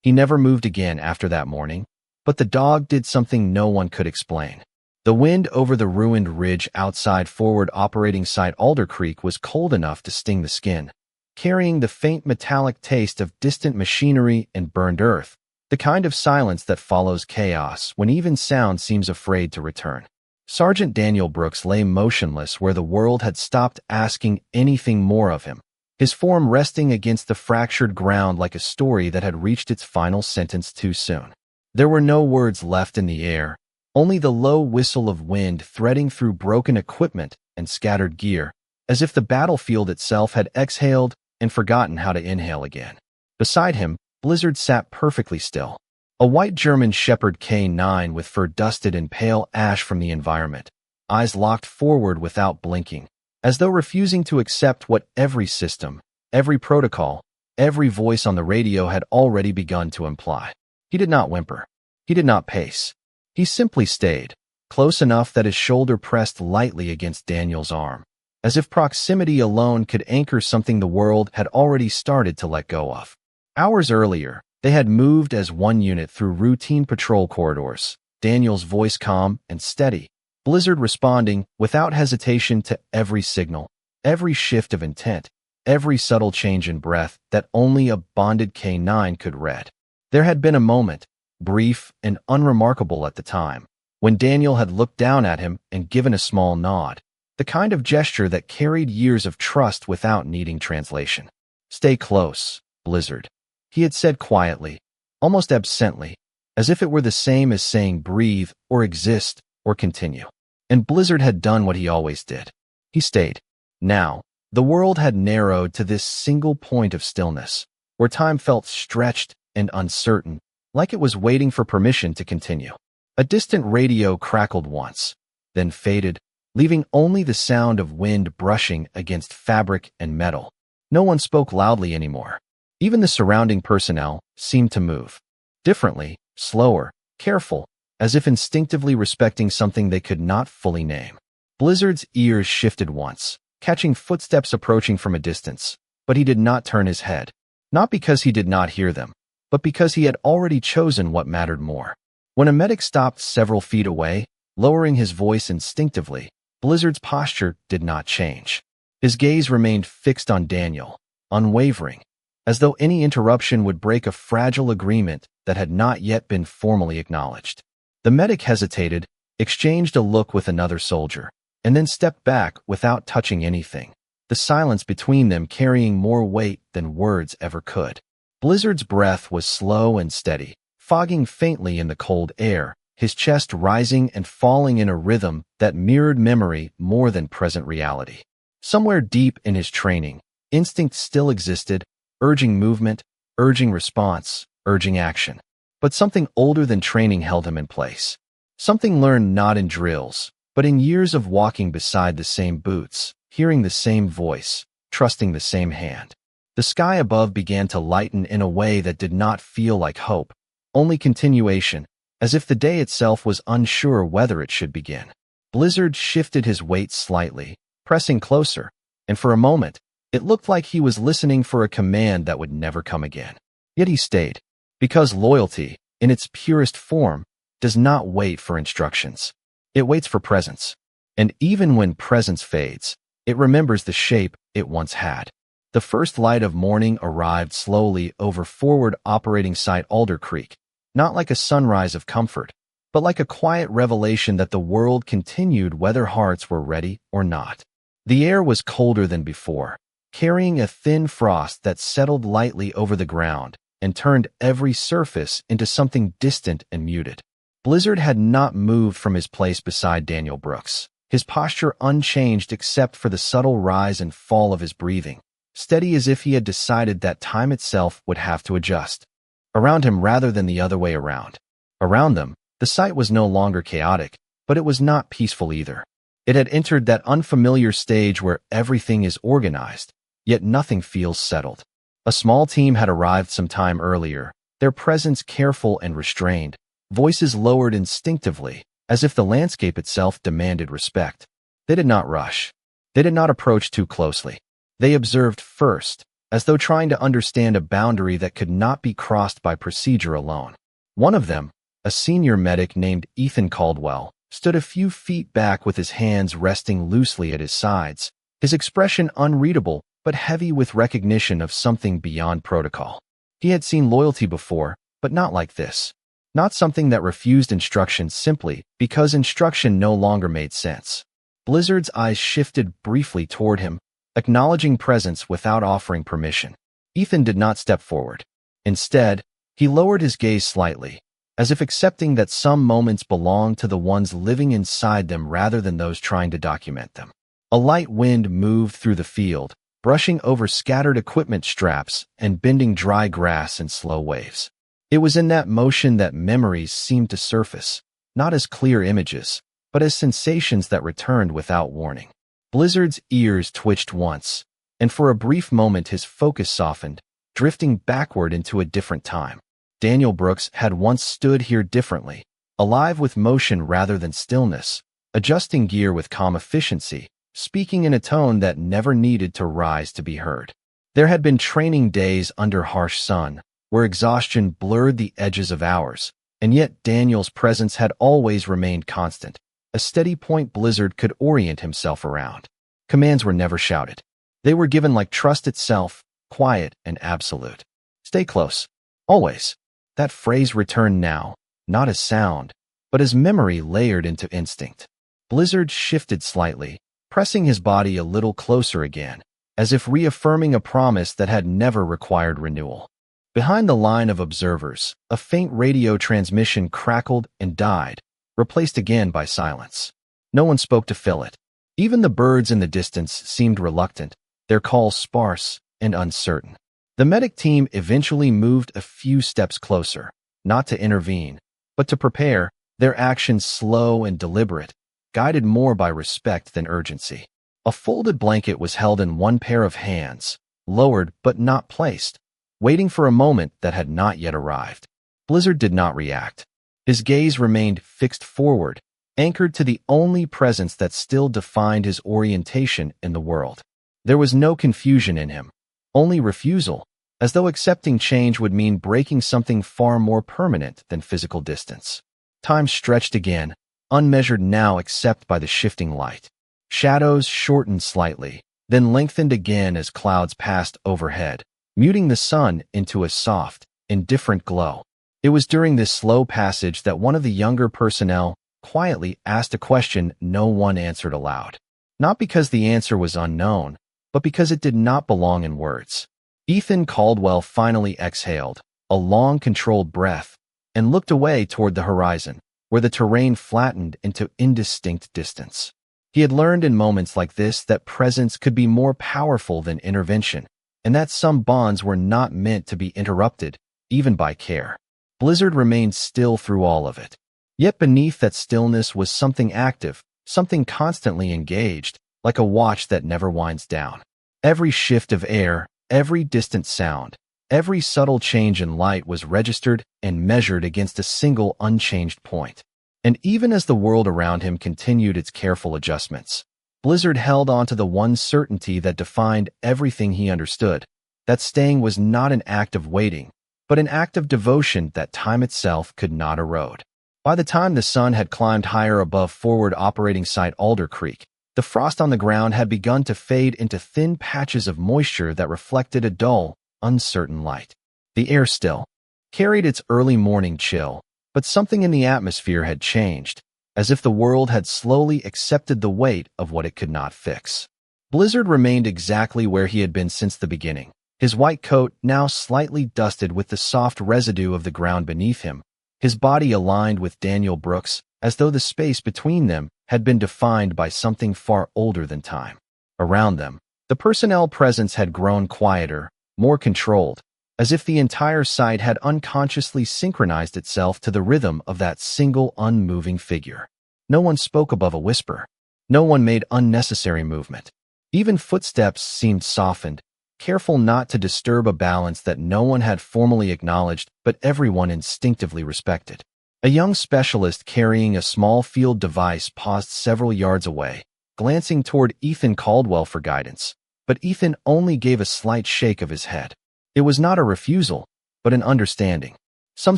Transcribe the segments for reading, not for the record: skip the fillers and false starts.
He never moved again after that morning, but the dog did something no one could explain. The wind over the ruined ridge outside forward operating site Alder Creek was cold enough to sting the skin, carrying the faint metallic taste of distant machinery and burned earth, the kind of silence that follows chaos when even sound seems afraid to return. Sergeant Daniel Brooks lay motionless where the world had stopped asking anything more of him, his form resting against the fractured ground like a story that had reached its final sentence too soon. There were no words left in the air, only the low whistle of wind threading through broken equipment and scattered gear, as if the battlefield itself had exhaled and forgotten how to inhale again. Beside him, Blizzard sat perfectly still, a white German Shepherd K9 with fur dusted in pale ash from the environment, eyes locked forward without blinking, as though refusing to accept what every system, every protocol, every voice on the radio had already begun to imply. He did not whimper. He did not pace. He simply stayed, close enough that his shoulder pressed lightly against Daniel's arm, as if proximity alone could anchor something the world had already started to let go of. Hours earlier, they had moved as one unit through routine patrol corridors, Daniel's voice calm and steady, Blizzard responding without hesitation to every signal, every shift of intent, every subtle change in breath that only a bonded K9 could read. There had been a moment, brief and unremarkable at the time, when Daniel had looked down at him and given a small nod, the kind of gesture that carried years of trust without needing translation. "Stay close, Blizzard," he had said quietly, almost absently, as if it were the same as saying breathe or exist or continue. And Blizzard had done what he always did. He stayed. Now, the world had narrowed to this single point of stillness, where time felt stretched and uncertain, like it was waiting for permission to continue. A distant radio crackled once, then faded, leaving only the sound of wind brushing against fabric and metal. No one spoke loudly anymore. Even the surrounding personnel seemed to move. Differently, slower, careful, as if instinctively respecting something they could not fully name. Blizzard's ears shifted once, catching footsteps approaching from a distance, but he did not turn his head. Not because he did not hear them, but because he had already chosen what mattered more. When a medic stopped several feet away, lowering his voice instinctively, Blizzard's posture did not change. His gaze remained fixed on Daniel, unwavering, as though any interruption would break a fragile agreement that had not yet been formally acknowledged. The medic hesitated, exchanged a look with another soldier, and then stepped back without touching anything, the silence between them carrying more weight than words ever could. Blizzard's breath was slow and steady, fogging faintly in the cold air, his chest rising and falling in a rhythm that mirrored memory more than present reality. Somewhere deep in his training, instinct still existed, urging movement, urging response, urging action. But something older than training held him in place. Something learned not in drills, but in years of walking beside the same boots, hearing the same voice, trusting the same hand. The sky above began to lighten in a way that did not feel like hope, only continuation, as if the day itself was unsure whether it should begin. Blizzard shifted his weight slightly, pressing closer, and for a moment, it looked like he was listening for a command that would never come again. Yet he stayed, because loyalty, in its purest form, does not wait for instructions. It waits for presence. And even when presence fades, it remembers the shape it once had. The first light of morning arrived slowly over forward operating site Alder Creek, not like a sunrise of comfort, but like a quiet revelation that the world continued whether hearts were ready or not. The air was colder than before, carrying a thin frost that settled lightly over the ground and turned every surface into something distant and muted. Blizzard had not moved from his place beside Daniel Brooks, his posture unchanged except for the subtle rise and fall of his breathing, steady as if he had decided that time itself would have to adjust. Around him rather than the other way around. Around them, the site was no longer chaotic, but it was not peaceful either. It had entered that unfamiliar stage where everything is organized, yet nothing feels settled. A small team had arrived some time earlier, their presence careful and restrained, voices lowered instinctively, as if the landscape itself demanded respect. They did not rush. They did not approach too closely. They observed first, as though trying to understand a boundary that could not be crossed by procedure alone. One of them, a senior medic named Ethan Caldwell, stood a few feet back with his hands resting loosely at his sides, his expression unreadable but heavy with recognition of something beyond protocol. He had seen loyalty before, but not like this. Not something that refused instruction simply because instruction no longer made sense. Blizzard's eyes shifted briefly toward him, acknowledging presence without offering permission. Ethan did not step forward. Instead, he lowered his gaze slightly, as if accepting that some moments belong to the ones living inside them rather than those trying to document them. A light wind moved through the field, brushing over scattered equipment straps and bending dry grass in slow waves. It was in that motion that memories seemed to surface, not as clear images, but as sensations that returned without warning. Blizzard's ears twitched once, and for a brief moment his focus softened, drifting backward into a different time. Daniel Brooks had once stood here differently, alive with motion rather than stillness, adjusting gear with calm efficiency, speaking in a tone that never needed to rise to be heard. There had been training days under harsh sun, where exhaustion blurred the edges of hours, and yet Daniel's presence had always remained constant, a steady point Blizzard could orient himself around. Commands were never shouted. They were given like trust itself, quiet and absolute. Stay close. Always. That phrase returned now, not as sound, but as memory layered into instinct. Blizzard shifted slightly, pressing his body a little closer again, as if reaffirming a promise that had never required renewal. Behind the line of observers, a faint radio transmission crackled and died, replaced again by silence. No one spoke to fill it. Even the birds in the distance seemed reluctant, their calls sparse and uncertain. The medic team eventually moved a few steps closer, not to intervene, but to prepare, their actions slow and deliberate, guided more by respect than urgency. A folded blanket was held in one pair of hands, lowered but not placed, waiting for a moment that had not yet arrived. Blizzard did not react. His gaze remained fixed forward, anchored to the only presence that still defined his orientation in the world. There was no confusion in him, only refusal, as though accepting change would mean breaking something far more permanent than physical distance. Time stretched again, unmeasured now except by the shifting light. Shadows shortened slightly, then lengthened again as clouds passed overhead, muting the sun into a soft, indifferent glow. It was during this slow passage that one of the younger personnel quietly asked a question no one answered aloud. Not because the answer was unknown, but because it did not belong in words. Ethan Caldwell finally exhaled, a long, controlled breath, and looked away toward the horizon, where the terrain flattened into indistinct distance. He had learned in moments like this that presence could be more powerful than intervention, and that some bonds were not meant to be interrupted, even by care. Blizzard remained still through all of it. Yet beneath that stillness was something active, something constantly engaged, like a watch that never winds down. Every shift of air, every distant sound, every subtle change in light was registered and measured against a single unchanged point. And even as the world around him continued its careful adjustments, Blizzard held on to the one certainty that defined everything he understood, that staying was not an act of waiting, but an act of devotion that time itself could not erode. By the time the sun had climbed higher above forward operating site Alder Creek, the frost on the ground had begun to fade into thin patches of moisture that reflected a dull, uncertain light. The air still carried its early morning chill, but something in the atmosphere had changed, as if the world had slowly accepted the weight of what it could not fix. Blizzard remained exactly where he had been since the beginning, his white coat now slightly dusted with the soft residue of the ground beneath him, his body aligned with Daniel Brooks, as though the space between them had been defined by something far older than time. Around them, the personnel presence had grown quieter, more controlled, as if the entire site had unconsciously synchronized itself to the rhythm of that single unmoving figure. No one spoke above a whisper. No one made unnecessary movement. Even footsteps seemed softened, careful not to disturb a balance that no one had formally acknowledged but everyone instinctively respected. A young specialist carrying a small field device paused several yards away, glancing toward Ethan Caldwell for guidance. but Ethan only gave a slight shake of his head. It was not a refusal, but an understanding. Some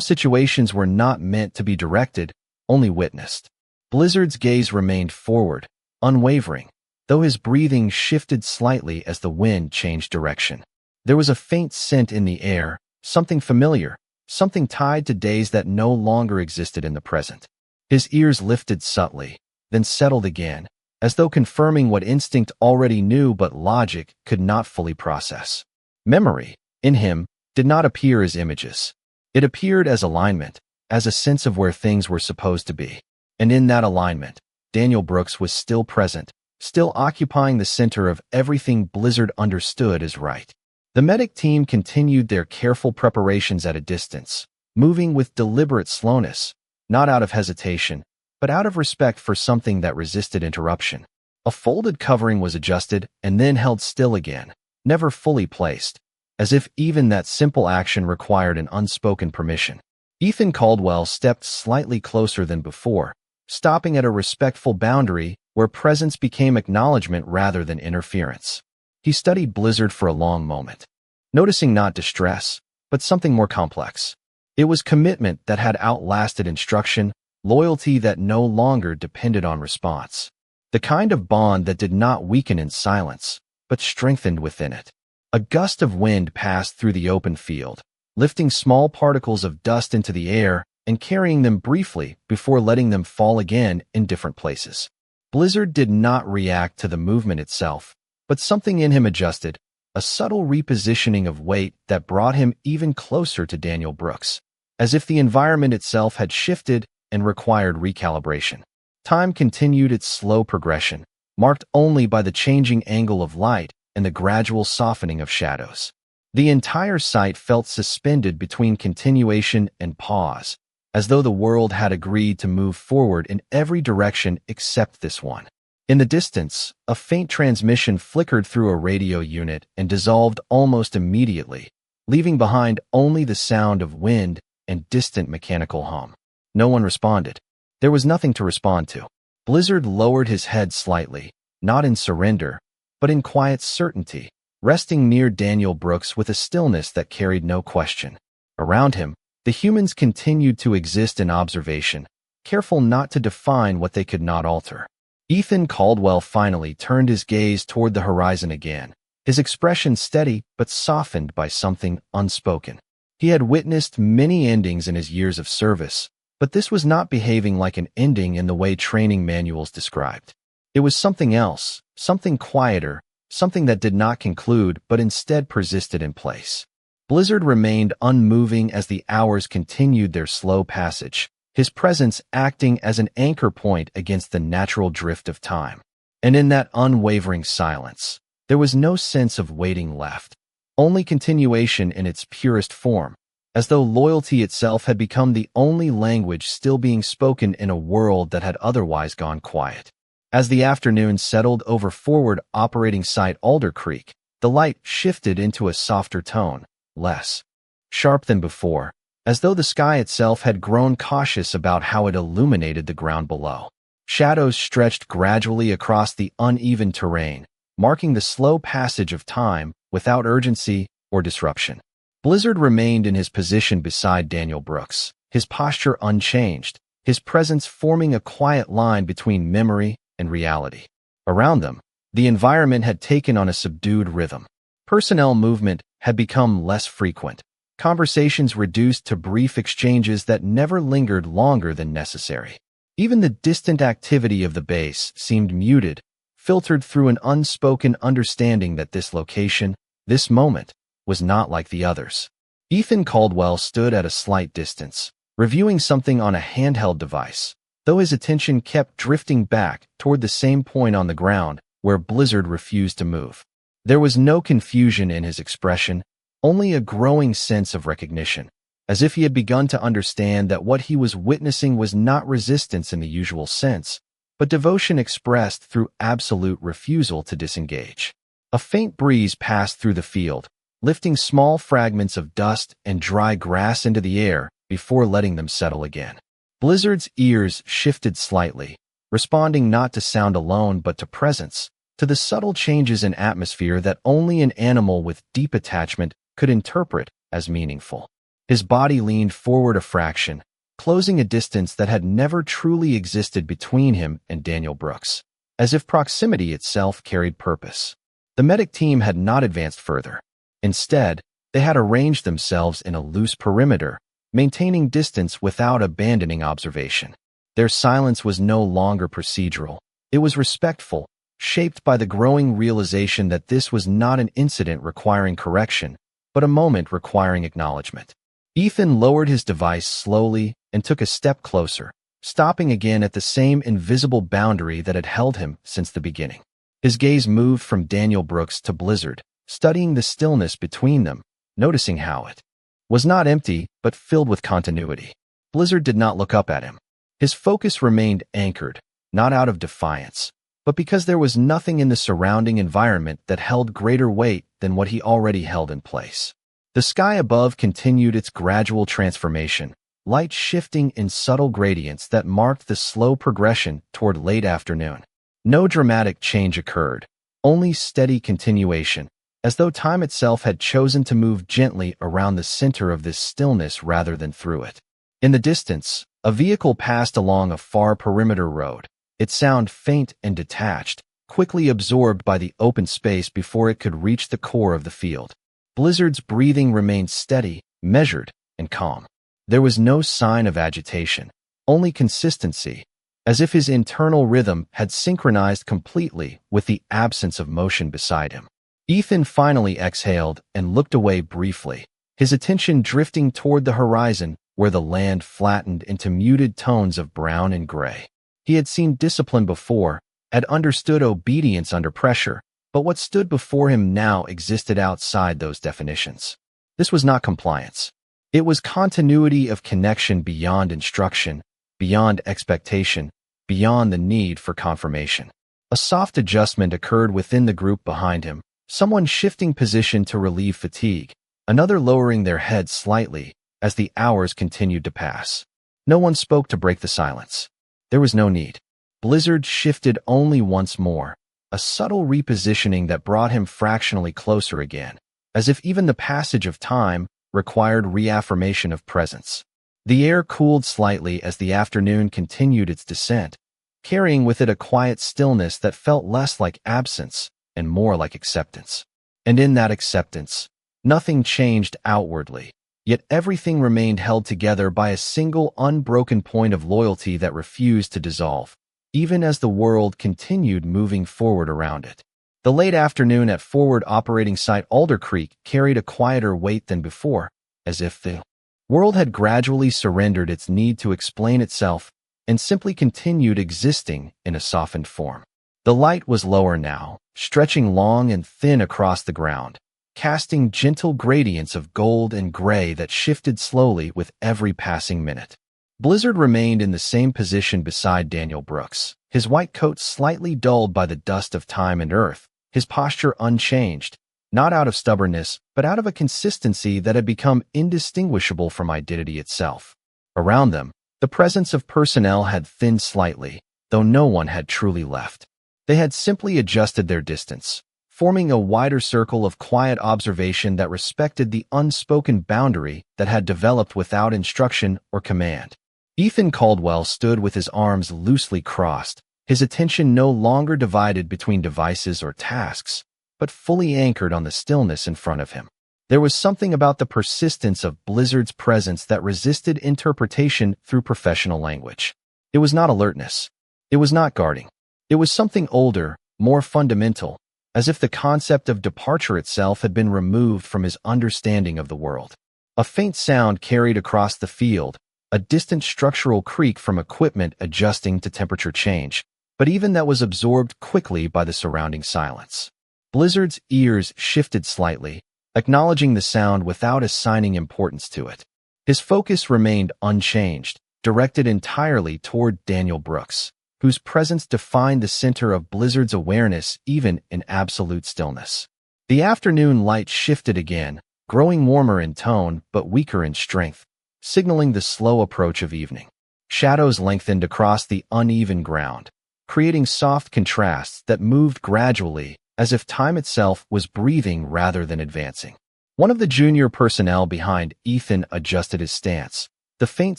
situations were not meant to be directed, only witnessed. Blizzard's gaze remained forward, unwavering, though his breathing shifted slightly as the wind changed direction. There was a faint scent in the air, something familiar, something tied to days that no longer existed in the present. His ears lifted subtly, then settled again, as though confirming what instinct already knew but logic could not fully process. Memory, in him, did not appear as images. It appeared as alignment, as a sense of where things were supposed to be. And in that alignment, Daniel Brooks was still present, still occupying the center of everything Blizzard understood as right. The medic team continued their careful preparations at a distance, moving with deliberate slowness, not out of hesitation, but out of respect for something that resisted interruption. A folded covering was adjusted and then held still again, never fully placed, as if even that simple action required an unspoken permission. Ethan Caldwell stepped slightly closer than before, stopping at a respectful boundary where presence became acknowledgement rather than interference. He studied Blizzard for a long moment, noticing not distress, but something more complex. It was commitment that had outlasted instruction, loyalty that no longer depended on response. The kind of bond that did not weaken in silence, but strengthened within it. A gust of wind passed through the open field, lifting small particles of dust into the air and carrying them briefly before letting them fall again in different places. Blizzard did not react to the movement itself, but something in him adjusted, a subtle repositioning of weight that brought him even closer to Daniel Brooks, as if the environment itself had shifted and required recalibration. Time continued its slow progression, marked only by the changing angle of light and the gradual softening of shadows. The entire site felt suspended between continuation and pause, as though the world had agreed to move forward in every direction except this one. In the distance, a faint transmission flickered through a radio unit and dissolved almost immediately, leaving behind only the sound of wind and distant mechanical hum. No one responded. There was nothing to respond to. Blizzard lowered his head slightly, not in surrender, but in quiet certainty, resting near Daniel Brooks with a stillness that carried no question. Around him, the humans continued to exist in observation, careful not to define what they could not alter. Ethan Caldwell finally turned his gaze toward the horizon again, his expression steady but softened by something unspoken. He had witnessed many endings in his years of service, but this was not behaving like an ending in the way training manuals described. It was something else, something quieter, something that did not conclude but instead persisted in place. Blizzard remained unmoving as the hours continued their slow passage, his presence acting as an anchor point against the natural drift of time. And in that unwavering silence, there was no sense of waiting left, only continuation in its purest form, as though loyalty itself had become the only language still being spoken in a world that had otherwise gone quiet. As the afternoon settled over forward operating site Alder Creek, the light shifted into a softer tone, less sharp than before, as though the sky itself had grown cautious about how it illuminated the ground below. Shadows stretched gradually across the uneven terrain, marking the slow passage of time without urgency or disruption. Blizzard remained in his position beside Daniel Brooks, his posture unchanged, his presence forming a quiet line between memory and reality. Around them, the environment had taken on a subdued rhythm. Personnel movement had become less frequent, conversations reduced to brief exchanges that never lingered longer than necessary. Even the distant activity of the base seemed muted, filtered through an unspoken understanding that this location, this moment, was not like the others. Ethan Caldwell stood at a slight distance, reviewing something on a handheld device, though his attention kept drifting back toward the same point on the ground where Blizzard refused to move. There was no confusion in his expression, only a growing sense of recognition, as if he had begun to understand that what he was witnessing was not resistance in the usual sense, but devotion expressed through absolute refusal to disengage. A faint breeze passed through the field, lifting small fragments of dust and dry grass into the air before letting them settle again. Blizzard's ears shifted slightly, responding not to sound alone but to presence, to the subtle changes in atmosphere that only an animal with deep attachment could interpret as meaningful. His body leaned forward a fraction, closing a distance that had never truly existed between him and Daniel Brooks, as if proximity itself carried purpose. The medic team had not advanced further. Instead, they had arranged themselves in a loose perimeter, maintaining distance without abandoning observation. Their silence was no longer procedural. It was respectful, shaped by the growing realization that this was not an incident requiring correction, but a moment requiring acknowledgement. Ethan lowered his device slowly and took a step closer, stopping again at the same invisible boundary that had held him since the beginning. His gaze moved from Daniel Brooks to Blizzard, studying the stillness between them, noticing how it was not empty, but filled with continuity. Blizzard did not look up at him. His focus remained anchored, not out of defiance, but because there was nothing in the surrounding environment that held greater weight than what he already held in place. The sky above continued its gradual transformation, light shifting in subtle gradients that marked the slow progression toward late afternoon. No dramatic change occurred, only steady continuation, as though time itself had chosen to move gently around the center of this stillness rather than through it. In the distance, a vehicle passed along a far perimeter road, its sound faint and detached, quickly absorbed by the open space before it could reach the core of the field. Blizzard's breathing remained steady, measured, and calm. There was no sign of agitation, only consistency, as if his internal rhythm had synchronized completely with the absence of motion beside him. Ethan finally exhaled and looked away briefly, his attention drifting toward the horizon where the land flattened into muted tones of brown and gray. He had seen discipline before, had understood obedience under pressure, but what stood before him now existed outside those definitions. This was not compliance. It was continuity of connection beyond instruction, beyond expectation, beyond the need for confirmation. A soft adjustment occurred within the group behind him, someone shifting position to relieve fatigue, another lowering their heads slightly as the hours continued to pass. No one spoke to break the silence. There was no need. Blizzard shifted only once more, a subtle repositioning that brought him fractionally closer again, as if even the passage of time required reaffirmation of presence. The air cooled slightly as the afternoon continued its descent, carrying with it a quiet stillness that felt less like absence and more like acceptance. And in that acceptance, nothing changed outwardly, yet everything remained held together by a single unbroken point of loyalty that refused to dissolve, even as the world continued moving forward around it. The late afternoon at Forward Operating Site Alder Creek carried a quieter weight than before, as if the world had gradually surrendered its need to explain itself and simply continued existing in a softened form. The light was lower now, stretching long and thin across the ground, casting gentle gradients of gold and gray that shifted slowly with every passing minute. Blizzard remained in the same position beside Daniel Brooks, his white coat slightly dulled by the dust of time and earth, his posture unchanged, not out of stubbornness, but out of a consistency that had become indistinguishable from identity itself. Around them, the presence of personnel had thinned slightly, though no one had truly left. They had simply adjusted their distance, forming a wider circle of quiet observation that respected the unspoken boundary that had developed without instruction or command. Ethan Caldwell stood with his arms loosely crossed, his attention no longer divided between devices or tasks, but fully anchored on the stillness in front of him. There was something about the persistence of Blizzard's presence that resisted interpretation through professional language. It was not alertness. It was not guarding. It was something older, more fundamental, as if the concept of departure itself had been removed from his understanding of the world. A faint sound carried across the field, a distant structural creak from equipment adjusting to temperature change, but even that was absorbed quickly by the surrounding silence. Blizzard's ears shifted slightly, acknowledging the sound without assigning importance to it. His focus remained unchanged, directed entirely toward Daniel Brooks, whose presence defined the center of Blizzard's awareness even in absolute stillness. The afternoon light shifted again, growing warmer in tone but weaker in strength, signaling the slow approach of evening. Shadows lengthened across the uneven ground, creating soft contrasts that moved gradually, as if time itself was breathing rather than advancing. One of the junior personnel behind Ethan adjusted his stance, the faint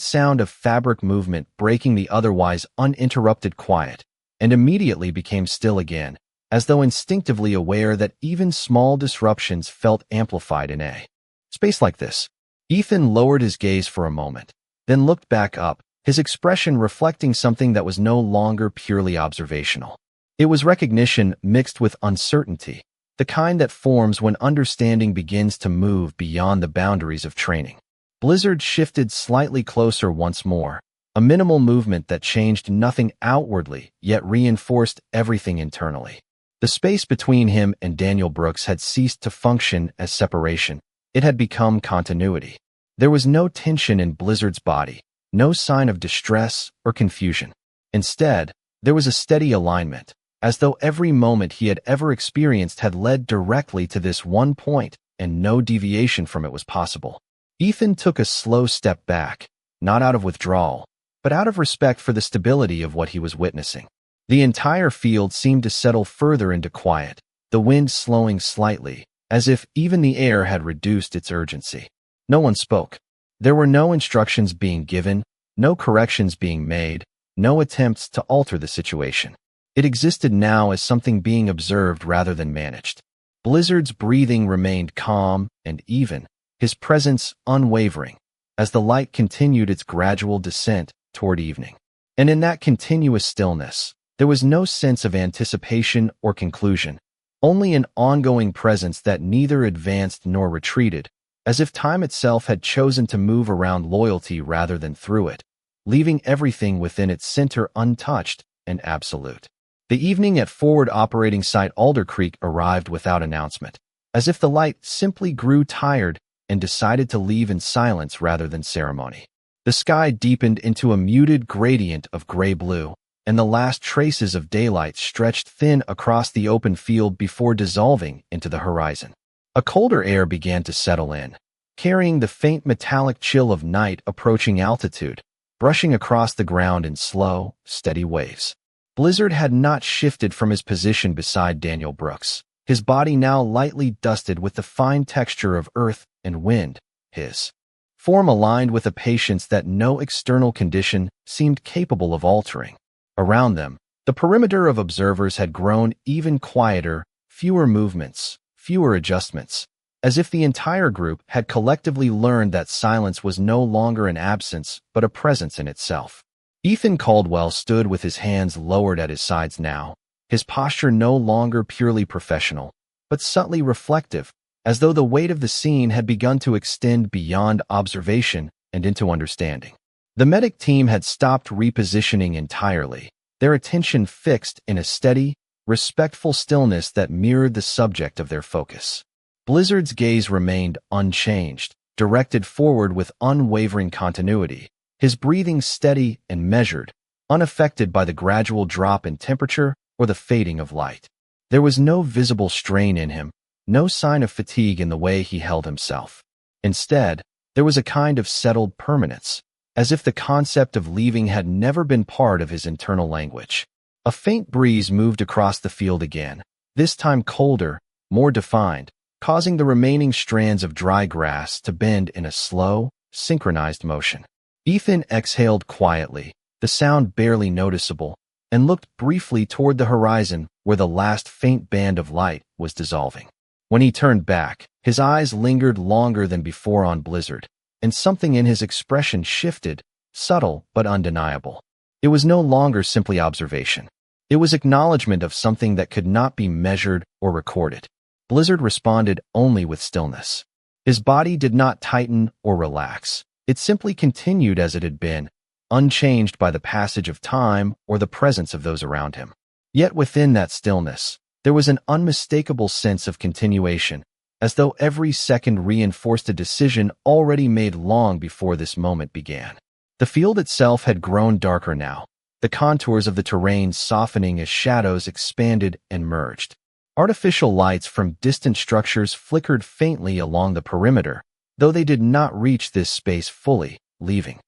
sound of fabric movement breaking the otherwise uninterrupted quiet, and immediately became still again, as though instinctively aware that even small disruptions felt amplified in a space like this. Ethan lowered his gaze for a moment, then looked back up, his expression reflecting something that was no longer purely observational. It was recognition mixed with uncertainty, the kind that forms when understanding begins to move beyond the boundaries of training. Blizzard shifted slightly closer once more, a minimal movement that changed nothing outwardly, yet reinforced everything internally. The space between him and Daniel Brooks had ceased to function as separation. It had become continuity. There was no tension in Blizzard's body, no sign of distress or confusion. Instead, there was a steady alignment, as though every moment he had ever experienced had led directly to this one point, and no deviation from it was possible. Ethan took a slow step back, not out of withdrawal, but out of respect for the stability of what he was witnessing. The entire field seemed to settle further into quiet, the wind slowing slightly, as if even the air had reduced its urgency. No one spoke. There were no instructions being given, no corrections being made, no attempts to alter the situation. It existed now as something being observed rather than managed. Blizzard's breathing remained calm and even, his presence unwavering, as the light continued its gradual descent toward evening. And in that continuous stillness, there was no sense of anticipation or conclusion, only an ongoing presence that neither advanced nor retreated, as if time itself had chosen to move around loyalty rather than through it, leaving everything within its center untouched and absolute. The evening at Forward Operating Site Alder Creek arrived without announcement, as if the light simply grew tired and decided to leave in silence rather than ceremony. The sky deepened into a muted gradient of gray-blue, and the last traces of daylight stretched thin across the open field before dissolving into the horizon. A colder air began to settle in, carrying the faint metallic chill of night approaching altitude, brushing across the ground in slow, steady waves. Blizzard had not shifted from his position beside Daniel Brooks, his body now lightly dusted with the fine texture of earth and wind, his form aligned with a patience that no external condition seemed capable of altering. Around them, the perimeter of observers had grown even quieter, fewer movements, fewer adjustments, as if the entire group had collectively learned that silence was no longer an absence but a presence in itself. Ethan Caldwell stood with his hands lowered at his sides now, his posture no longer purely professional, but subtly reflective, as though the weight of the scene had begun to extend beyond observation and into understanding. The medic team had stopped repositioning entirely, their attention fixed in a steady, respectful stillness that mirrored the subject of their focus. Blizzard's gaze remained unchanged, directed forward with unwavering continuity, his breathing steady and measured, unaffected by the gradual drop in temperature or the fading of light. There was no visible strain in him, no sign of fatigue in the way he held himself. Instead, there was a kind of settled permanence, as if the concept of leaving had never been part of his internal language. A faint breeze moved across the field again, this time colder, more defined, causing the remaining strands of dry grass to bend in a slow, synchronized motion. Ethan exhaled quietly, the sound barely noticeable, and looked briefly toward the horizon where the last faint band of light was dissolving. When he turned back, his eyes lingered longer than before on Blizzard, and something in his expression shifted, subtle but undeniable. It was no longer simply observation. It was acknowledgement of something that could not be measured or recorded. Blizzard responded only with stillness. His body did not tighten or relax. It simply continued as it had been, unchanged by the passage of time or the presence of those around him. Yet within that stillness, there was an unmistakable sense of continuation, as though every second reinforced a decision already made long before this moment began. The field itself had grown darker now, the contours of the terrain softening as shadows expanded and merged. Artificial lights from distant structures flickered faintly along the perimeter, though they did not reach this space fully, leaving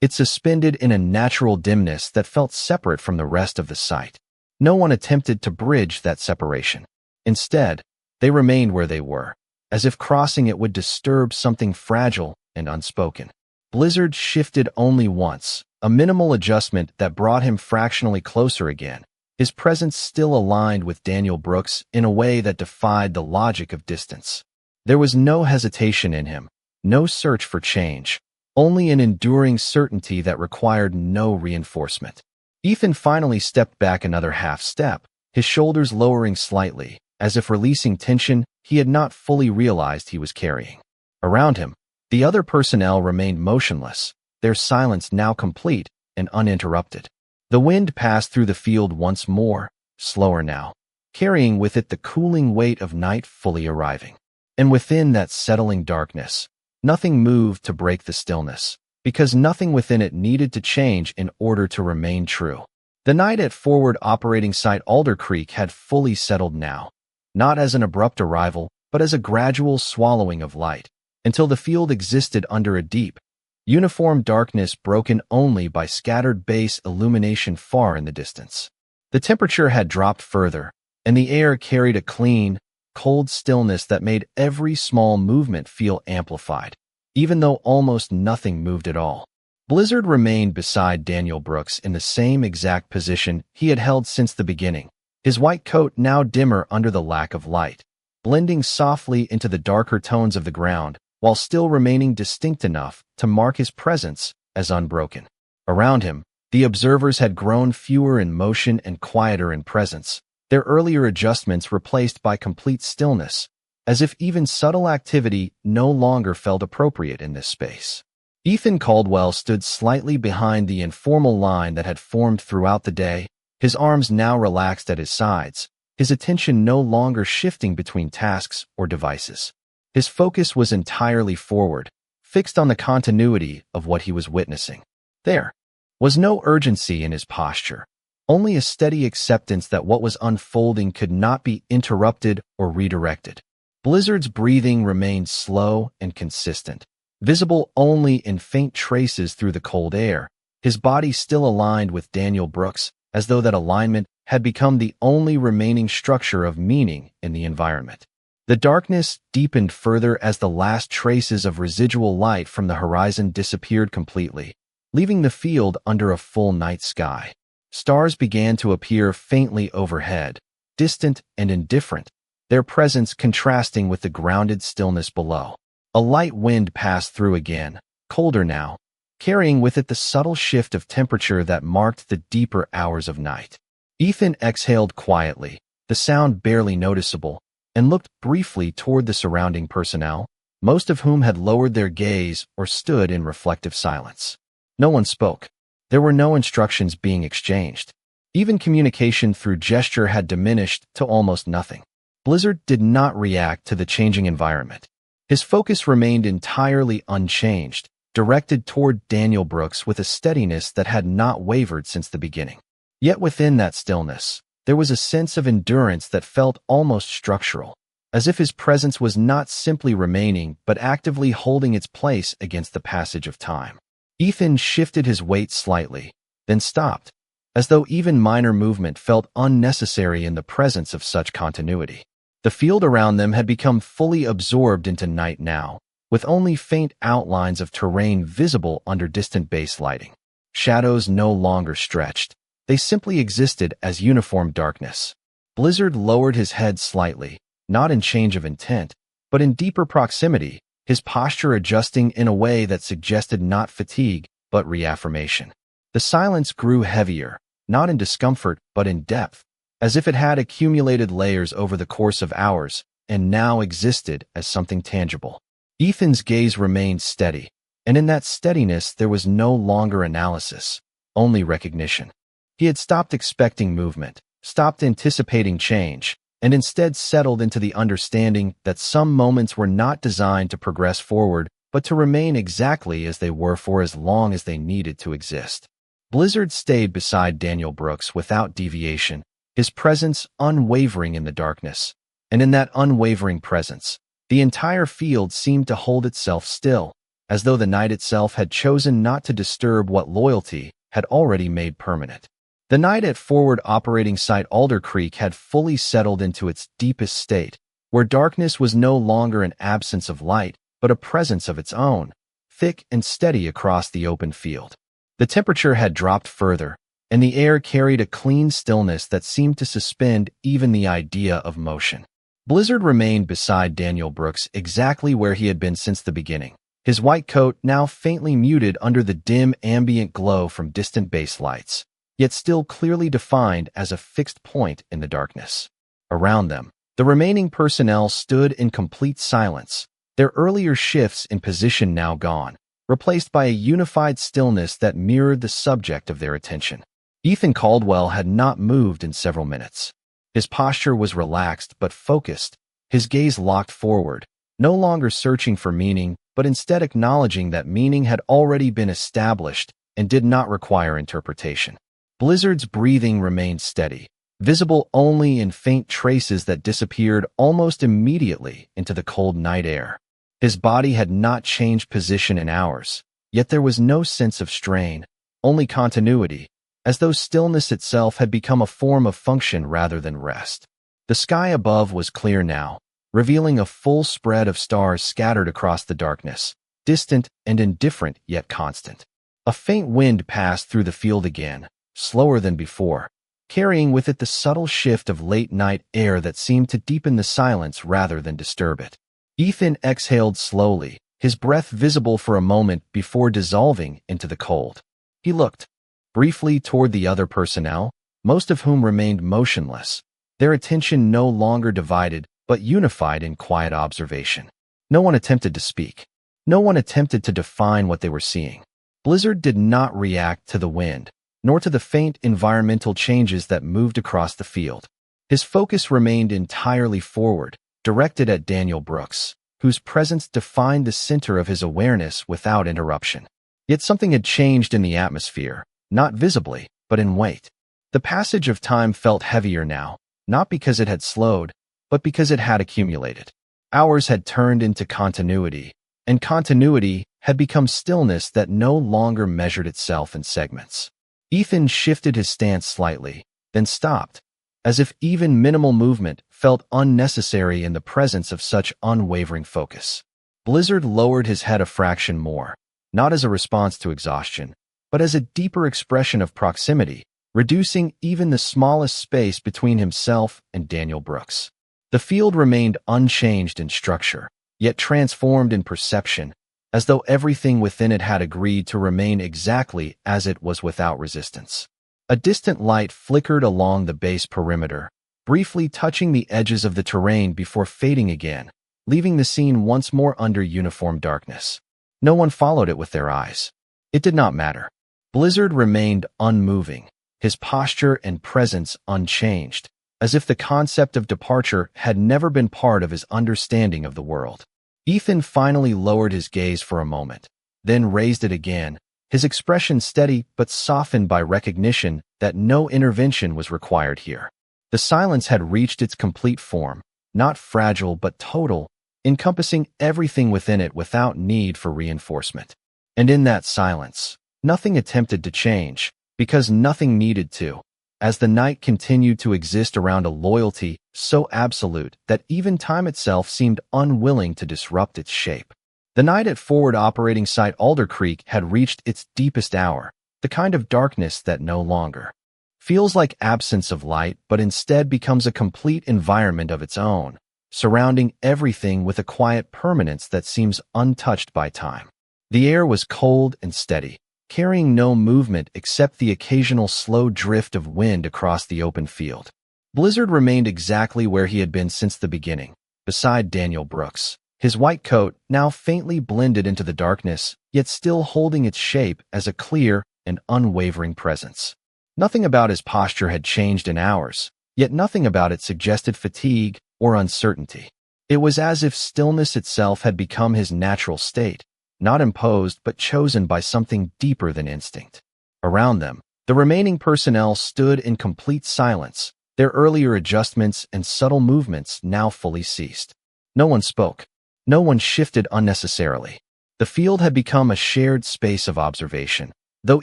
it suspended in a natural dimness that felt separate from the rest of the site. No one attempted to bridge that separation. Instead, they remained where they were, as if crossing it would disturb something fragile and unspoken. Blizzard shifted only once, a minimal adjustment that brought him fractionally closer again, his presence still aligned with Daniel Brooks in a way that defied the logic of distance. There was no hesitation in him, no search for change, only an enduring certainty that required no reinforcement. Ethan finally stepped back another half step, his shoulders lowering slightly, as if releasing tension he had not fully realized he was carrying. Around him, the other personnel remained motionless, their silence now complete and uninterrupted. The wind passed through the field once more, slower now, carrying with it the cooling weight of night fully arriving. And within that settling darkness, nothing moved to break the stillness, because nothing within it needed to change in order to remain true. The night at Forward Operating Site Alder Creek had fully settled now, not as an abrupt arrival, but as a gradual swallowing of light, until the field existed under a deep, uniform darkness broken only by scattered base illumination far in the distance. The temperature had dropped further, and the air carried a clean, cold stillness that made every small movement feel amplified, even though almost nothing moved at all. Blizzard remained beside Daniel Brooks in the same exact position he had held since the beginning, his white coat now dimmer under the lack of light, blending softly into the darker tones of the ground, while still remaining distinct enough to mark his presence as unbroken. Around him, the observers had grown fewer in motion and quieter in presence, their earlier adjustments replaced by complete stillness, as if even subtle activity no longer felt appropriate in this space. Ethan Caldwell stood slightly behind the informal line that had formed throughout the day, his arms now relaxed at his sides, his attention no longer shifting between tasks or devices. His focus was entirely forward, fixed on the continuity of what he was witnessing. There was no urgency in his posture, only a steady acceptance that what was unfolding could not be interrupted or redirected. Blizzard's breathing remained slow and consistent, visible only in faint traces through the cold air, his body still aligned with Daniel Brooks, as though that alignment had become the only remaining structure of meaning in the environment. The darkness deepened further as the last traces of residual light from the horizon disappeared completely, leaving the field under a full night sky. Stars began to appear faintly overhead, distant and indifferent, their presence contrasting with the grounded stillness below. A light wind passed through again, colder now, carrying with it the subtle shift of temperature that marked the deeper hours of night. Ethan exhaled quietly, the sound barely noticeable, and looked briefly toward the surrounding personnel, most of whom had lowered their gaze or stood in reflective silence. No one spoke. There were no instructions being exchanged. Even communication through gesture had diminished to almost nothing. Blizzard did not react to the changing environment. His focus remained entirely unchanged, directed toward Daniel Brooks with a steadiness that had not wavered since the beginning. Yet within that stillness, there was a sense of endurance that felt almost structural, as if his presence was not simply remaining but actively holding its place against the passage of time. Ethan shifted his weight slightly, then stopped, as though even minor movement felt unnecessary in the presence of such continuity. The field around them had become fully absorbed into night now, with only faint outlines of terrain visible under distant base lighting. Shadows no longer stretched. They simply existed as uniform darkness. Blizzard lowered his head slightly, not in change of intent, but in deeper proximity, his posture adjusting in a way that suggested not fatigue, but reaffirmation. The silence grew heavier, not in discomfort, but in depth, as if it had accumulated layers over the course of hours, and now existed as something tangible. Ethan's gaze remained steady, and in that steadiness there was no longer analysis, only recognition. He had stopped expecting movement, stopped anticipating change, and instead settled into the understanding that some moments were not designed to progress forward, but to remain exactly as they were for as long as they needed to exist. Blizzard stayed beside Daniel Brooks without deviation, his presence unwavering in the darkness, and in that unwavering presence, the entire field seemed to hold itself still, as though the night itself had chosen not to disturb what loyalty had already made permanent. The night at Forward Operating Site Alder Creek had fully settled into its deepest state, where darkness was no longer an absence of light, but a presence of its own, thick and steady across the open field. The temperature had dropped further, and the air carried a clean stillness that seemed to suspend even the idea of motion. Blizzard remained beside Daniel Brooks exactly where he had been since the beginning, his white coat now faintly muted under the dim ambient glow from distant base lights, yet still clearly defined as a fixed point in the darkness. Around them, the remaining personnel stood in complete silence, their earlier shifts in position now gone, replaced by a unified stillness that mirrored the subject of their attention. Ethan Caldwell had not moved in several minutes. His posture was relaxed but focused, his gaze locked forward, no longer searching for meaning, but instead acknowledging that meaning had already been established and did not require interpretation. Blizzard's breathing remained steady, visible only in faint traces that disappeared almost immediately into the cold night air. His body had not changed position in hours, yet there was no sense of strain, only continuity, as though stillness itself had become a form of function rather than rest. The sky above was clear now, revealing a full spread of stars scattered across the darkness, distant and indifferent yet constant. A faint wind passed through the field again, slower than before, carrying with it the subtle shift of late-night air that seemed to deepen the silence rather than disturb it. Ethan exhaled slowly, his breath visible for a moment before dissolving into the cold. He looked briefly toward the other personnel, most of whom remained motionless, their attention no longer divided but unified in quiet observation. No one attempted to speak. No one attempted to define what they were seeing. Blizzard did not react to the wind, nor to the faint environmental changes that moved across the field. His focus remained entirely forward, directed at Daniel Brooks, whose presence defined the center of his awareness without interruption. Yet something had changed in the atmosphere, not visibly, but in weight. The passage of time felt heavier now, not because it had slowed, but because it had accumulated. Hours had turned into continuity, and continuity had become stillness that no longer measured itself in segments. Ethan shifted his stance slightly, then stopped, as if even minimal movement felt unnecessary in the presence of such unwavering focus. Blizzard lowered his head a fraction more, not as a response to exhaustion, but as a deeper expression of proximity, reducing even the smallest space between himself and Daniel Brooks. The field remained unchanged in structure, yet transformed in perception, as though everything within it had agreed to remain exactly as it was without resistance. A distant light flickered along the base perimeter, briefly touching the edges of the terrain before fading again, leaving the scene once more under uniform darkness. No one followed it with their eyes. It did not matter. Blizzard remained unmoving, his posture and presence unchanged, as if the concept of departure had never been part of his understanding of the world. Ethan finally lowered his gaze for a moment, then raised it again, his expression steady but softened by recognition that no intervention was required here. The silence had reached its complete form, not fragile but total, encompassing everything within it without need for reinforcement. And in that silence, nothing attempted to change, because nothing needed to, as the night continued to exist around a loyalty so absolute that even time itself seemed unwilling to disrupt its shape. The night at Forward Operating Site Alder Creek had reached its deepest hour, the kind of darkness that no longer feels like absence of light but instead becomes a complete environment of its own, surrounding everything with a quiet permanence that seems untouched by time. The air was cold and steady, carrying no movement except the occasional slow drift of wind across the open field. Blizzard remained exactly where he had been since the beginning, beside Daniel Brooks, his white coat now faintly blended into the darkness, yet still holding its shape as a clear and unwavering presence. Nothing about his posture had changed in hours, yet nothing about it suggested fatigue or uncertainty. It was as if stillness itself had become his natural state, not imposed but chosen by something deeper than instinct. Around them, the remaining personnel stood in complete silence, their earlier adjustments and subtle movements now fully ceased. No one spoke. No one shifted unnecessarily. The field had become a shared space of observation, though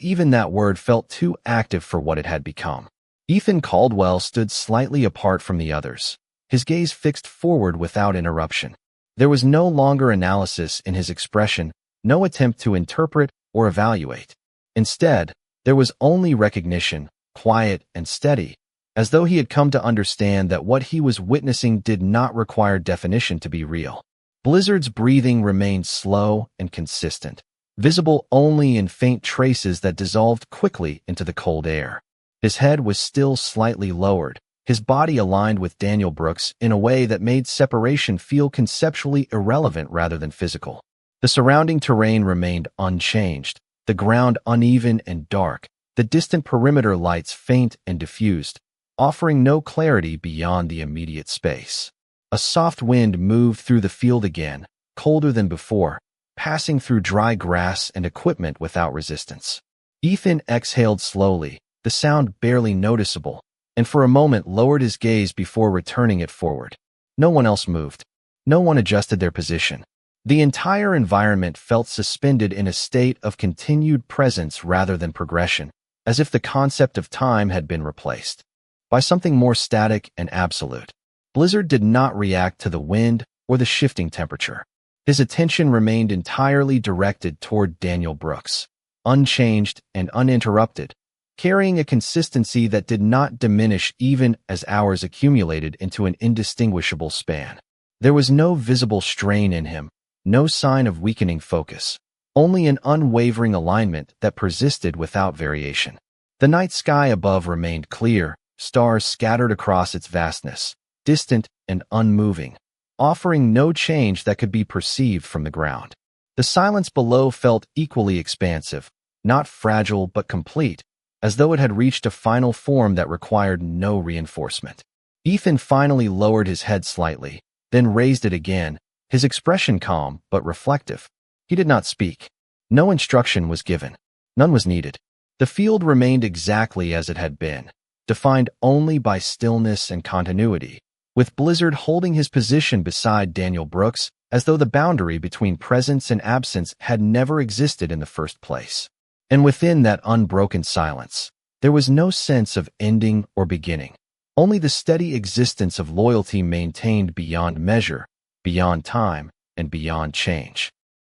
even that word felt too active for what it had become. Ethan Caldwell stood slightly apart from the others, his gaze fixed forward without interruption. There was no longer analysis in his expression, no attempt to interpret or evaluate. Instead, there was only recognition, quiet and steady, as though he had come to understand that what he was witnessing did not require definition to be real. Blizzard's breathing remained slow and consistent, visible only in faint traces that dissolved quickly into the cold air. His head was still slightly lowered, his body aligned with Daniel Brooks in a way that made separation feel conceptually irrelevant rather than physical. The surrounding terrain remained unchanged, the ground uneven and dark, the distant perimeter lights faint and diffused, offering no clarity beyond the immediate space. A soft wind moved through the field again, colder than before, passing through dry grass and equipment without resistance. Ethan exhaled slowly, the sound barely noticeable, and for a moment lowered his gaze before returning it forward. No one else moved. No one adjusted their position. The entire environment felt suspended in a state of continued presence rather than progression, as if the concept of time had been replaced by something more static and absolute. Blizzard did not react to the wind or the shifting temperature. His attention remained entirely directed toward Daniel Brooks, unchanged and uninterrupted, carrying a consistency that did not diminish even as hours accumulated into an indistinguishable span. There was no visible strain in him, no sign of weakening focus, only an unwavering alignment that persisted without variation. The night sky above remained clear, stars scattered across its vastness, distant and unmoving, offering no change that could be perceived from the ground. The silence below felt equally expansive, not fragile but complete, as though it had reached a final form that required no reinforcement. Ethan finally lowered his head slightly, then raised it again, his expression calm but reflective. He did not speak. No instruction was given. None was needed. The field remained exactly as it had been, defined only by stillness and continuity, with Blizzard holding his position beside Daniel Brooks as though the boundary between presence and absence had never existed in the first place. And within that unbroken silence, there was no sense of ending or beginning, only the steady existence of loyalty maintained beyond measure, beyond time, and beyond change.